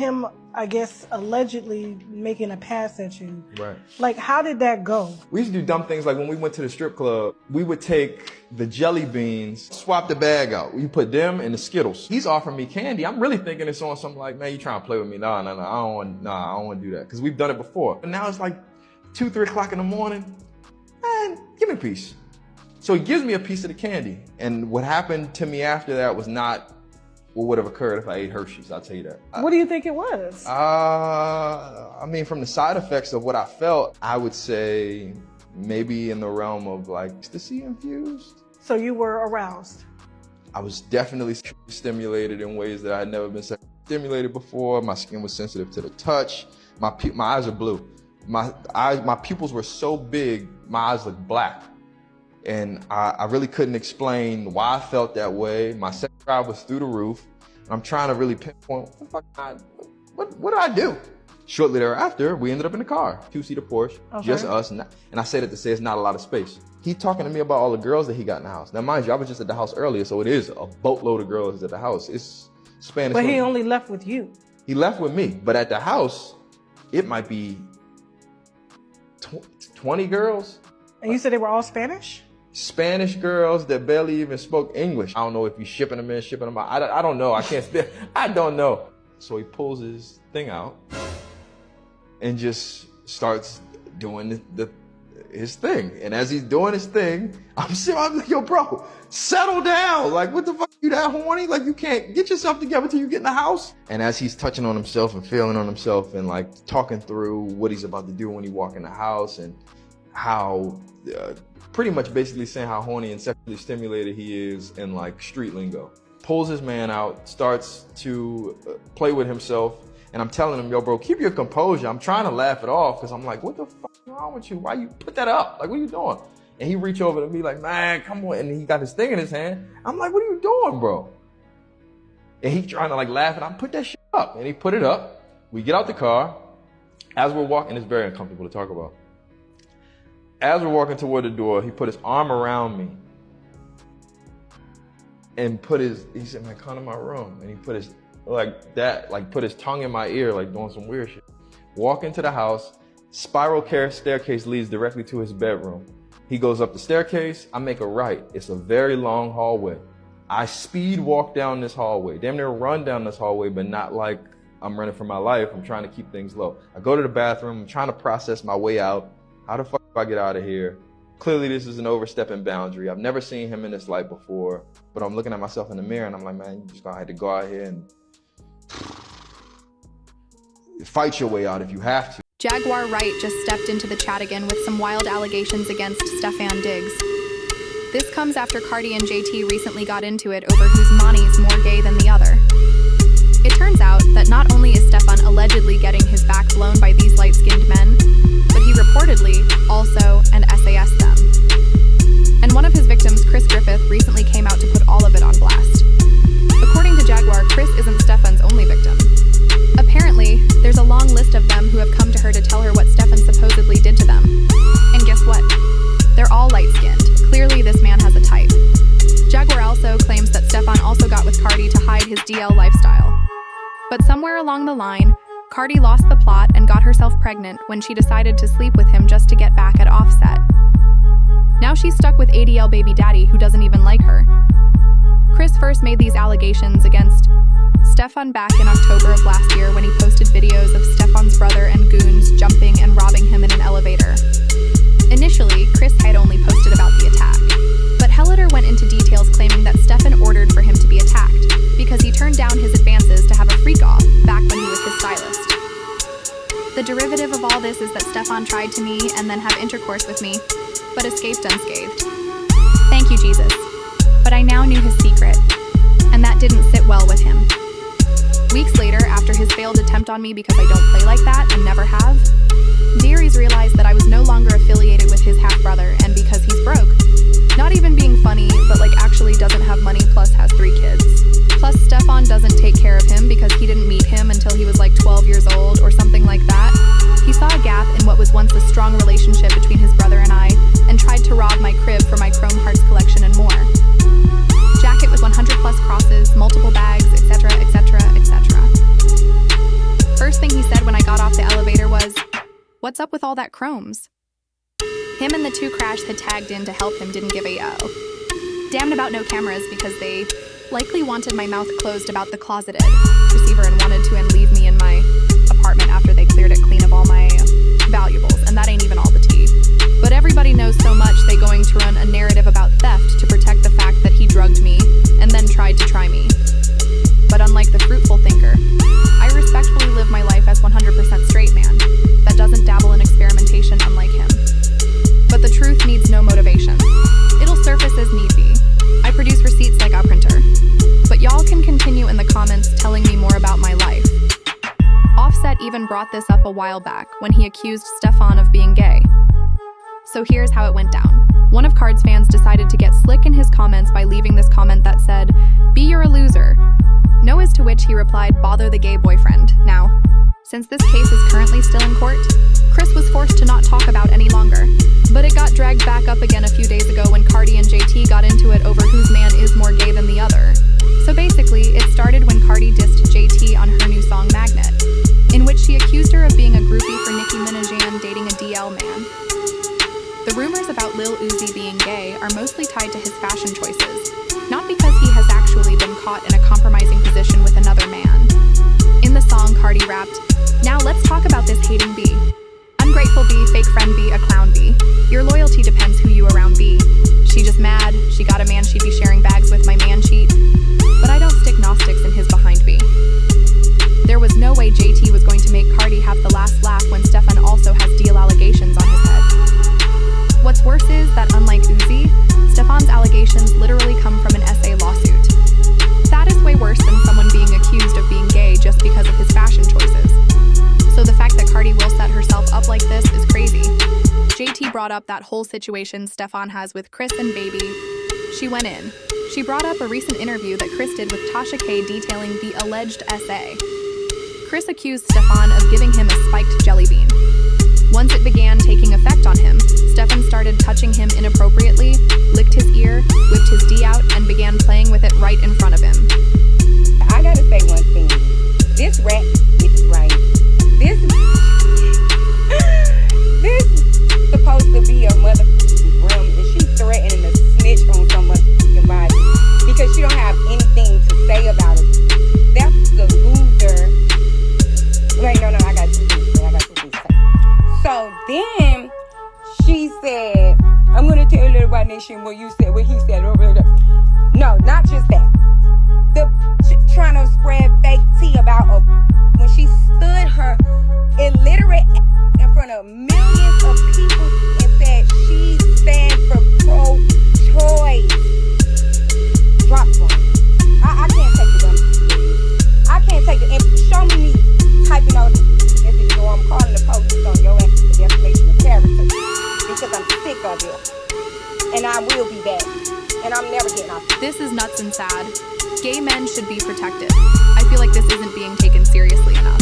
him, I guess, allegedly making a pass at you. Right. Like, how did that go? We used to do dumb things like when we went to the strip club, we would take the jelly beans, swap the bag out. We put them in the Skittles. He's offering me candy. I'm really thinking it's on something like, man, you trying to play with me? Nah, I don't want to do that. Because we've done it before. And now it's like 2, 3 o'clock in the morning. Man, give me a piece. So he gives me a piece of the candy. And what happened to me after that was not what would have occurred if I ate Hershey's, I'll tell you that. What do you think it was? I mean, from the side effects of what I felt, I would say maybe in the realm of like ecstasy infused. So you were aroused? I was definitely stimulated in ways that I had never been stimulated before. My skin was sensitive to the touch. My eyes are blue. My pupils were so big, my eyes looked black. And I really couldn't explain why I felt that way. My sex drive was through the roof. And I'm trying to really pinpoint, what did I do? Shortly thereafter, we ended up in the car. 2-seater Porsche, okay. Just us. And I say that to say it's not a lot of space. He talking to me about all the girls that he got in the house. Now, mind you, I was just at the house earlier, so it is a boatload of girls at the house. It's Spanish. But he only left with you. He left with me. But at the house, it might be 20 girls. And you said they were all Spanish? Spanish girls that barely even spoke English. I don't know if he's shipping them in, shipping them out. I don't know. I can't speak. I don't know. So he pulls his thing out and just starts doing his thing. And as he's doing his thing, I'm like, yo, bro, settle down. Like, what the fuck? You that horny? Like, you can't get yourself together till you get in the house? And as he's touching on himself and feeling on himself and like talking through what he's about to do when he walk in the house and how pretty much basically saying how horny and sexually stimulated he is in like street lingo. Pulls his man out, starts to play with himself. And I'm telling him, yo, bro, keep your composure. I'm trying to laugh it off because I'm like, what the fuck is wrong with you? Why you put that up? Like, what are you doing? And he reach over to me like, man, come on. And he got his thing in his hand. I'm like, what are you doing, bro? And he trying to like laugh and I put that shit up. And he put it up. We get out the car. As we're walking, it's very uncomfortable to talk about. As we're walking toward the door, he put his arm around me and he said, man, come to my room. And he put his, put his tongue in my ear, like doing some weird shit. Walk into the house, spiral staircase leads directly to his bedroom. He goes up the staircase, I make a right. It's a very long hallway. I speed walk down this hallway, damn near run down this hallway, but not like I'm running for my life. I'm trying to keep things low. I go to the bathroom, I'm trying to process my way out. How the fuck do I get out of here? Clearly this is an overstepping boundary. I've never seen him in this light before, but I'm looking at myself in the mirror and I'm like, man, you just gonna have to go out here and fight your way out if you have to. Jaguar Wright just stepped into the chat again with some wild allegations against Stefon Diggs. This comes after Cardi and JT recently got into it over whose Monty's more gay than the other. It turns out that not only is Stefon allegedly getting his back blown by these light-skinned men, but he reportedly also and SAS them. And one of his victims, Chris Griffith, recently came out to put all of it on blast. According to Jaguar, Chris isn't Stefon's only victim. Apparently, there's a long list of them who have come to her to tell her what Stefon supposedly did to them. And guess what? They're all light-skinned. Clearly, this man has a type. Jaguar also claims that Stefon also got with Cardi to hide his DL lifestyle. But somewhere along the line, Cardi lost the plot and got herself pregnant when she decided to sleep with him just to get back at Offset. Now she's stuck with ADL baby daddy who doesn't even like her. Chris first made these allegations against Stefon back in October of last year when he posted videos of Stefon's brother and goons jumping and robbing him in an elevator. Initially, Chris had only posted about the attack, but Hellitter went into details claiming that Stefon ordered for him to be attacked because he turned down his advances to have a freak-off back when he was his stylist. The derivative of all this is that Stefon tried to me and then have intercourse with me, but escaped unscathed. Thank you, Jesus. But I now knew his secret, and that didn't sit well with him. Weeks later, after his failed attempt on me because I don't play like that and never have, Dearies realized that I was no longer affiliated with his half-brother, and because he's broke. Not even being funny, but like actually doesn't have money plus has 3 kids. Plus Stefon doesn't take care of him because he didn't meet him until he was like 12 years old or something like that. He saw a gap in what was once a strong relationship between his brother and I, and tried to rob my crib for my Chrome Hearts collection and more. Jacket with 100+ crosses, multiple bags, etc, etc, etc. What's up with all that chromes? Him and the two Crash had tagged in to help him didn't give a yo. Damned about no cameras because they likely wanted my mouth closed about the closeted receiver and wanted to and leave me in my apartment after they cleared it clean of all my valuables, and that ain't even all the tea. But everybody knows so much they going to run a narrative about theft to protect the fact that he drugged me and then tried to try me. But unlike the fruitful thinker, I respectfully live my life as 100% straight man that doesn't dabble in experimentation unlike him. But the truth needs no motivation. It'll surface as need be. I produce receipts like a printer. But y'all can continue in the comments telling me more about my life. Offset even brought this up a while back when he accused Stefon of being gay. So here's how it went down. One of Card's fans decided to get slick in his comments by leaving this comment that said, "Be you're a loser." No, as to which he replied, "Bother the gay boyfriend." Now, since this case is currently still in court, Chris was forced to not talk about any longer. But it got dragged back up again a few days ago when Cardi and JT got into it over whose man is more gay than the other. So basically, it started when Cardi dissed JT on her new song Magnet, in which she accused her of being a groupie for Nicki Minaj dating a DL man. The rumors about Lil Uzi being gay are mostly tied to his fashion choices, not because he has actually been caught in a compromising position with another man. In the song, Cardi rapped, "Now let's talk about this hating B. Ungrateful B, fake friend B, a clown B. Your loyalty depends who you around B. She just mad, she got a man she'd be sharing bags with, my man cheat. But I don't stick Gnostics in his behind B." There was no way JT was going to make Cardi have the last laugh when Stefon also has deal allegations on his head. What's worse is that unlike Uzi, Stefon's allegations literally come from an SA lawsuit. That is way worse than someone being accused of being gay just because of his fashion choices. So the fact that Cardi will set herself up like this is crazy. JT brought up that whole situation Stefon has with Chris and Baby. She went in. She brought up a recent interview that Chris did with Tasha K detailing the alleged SA. Chris accused Stefon of giving him a spiked jelly bean. Once it began taking effect on him, Stefon started touching him inappropriately, licked his ear, whipped his D out, and began playing with it right in front of him. I gotta say one thing. This rat is right. This is supposed to be a motherfucking grim, and she's threatening to snitch on someone's body because she don't have anything to say about it. That's the loser. Wait, no, I got two things. So then she said, "I'm gonna tell little white nation what you said, what he said." No, not just that. The trying to spread fake tea about a when she stood her illiterate in front of millions of people and said she stands for pro-choice. Drop one. I can't take it. I can't take it. And show me typing those messages or I'm calling the police on your ass for defamation of character because I'm sick of it. And I will be back. And I'm never getting off. This is nuts and sad. Gay men should be protected. I feel like this isn't being taken seriously enough.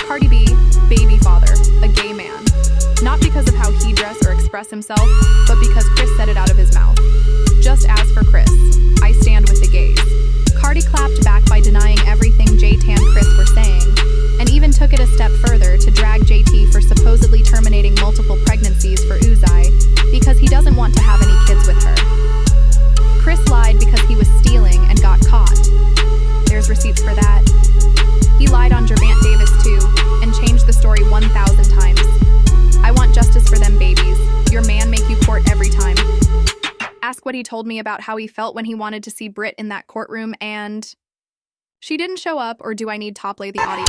Cardi B, baby father, a gay man. Not because of how he dress or express himself, but because Chris said it out of his mouth. Just as for Chris, I stand with the gays. Cardi clapped back by denying everything J-Tan Chris were saying, and even took it a step further to drag JT for supposedly terminating multiple pregnancies for Uzi because he doesn't want to have any kids with her. Chris lied because he was stealing and got caught. There's receipts for that. He lied on Gervant Davis too, and changed the story 1,000 times. I want justice for them babies. Your man make you court every time. Ask what he told me about how he felt when he wanted to see Britt in that courtroom and... She didn't show up, or do I need to play the audio?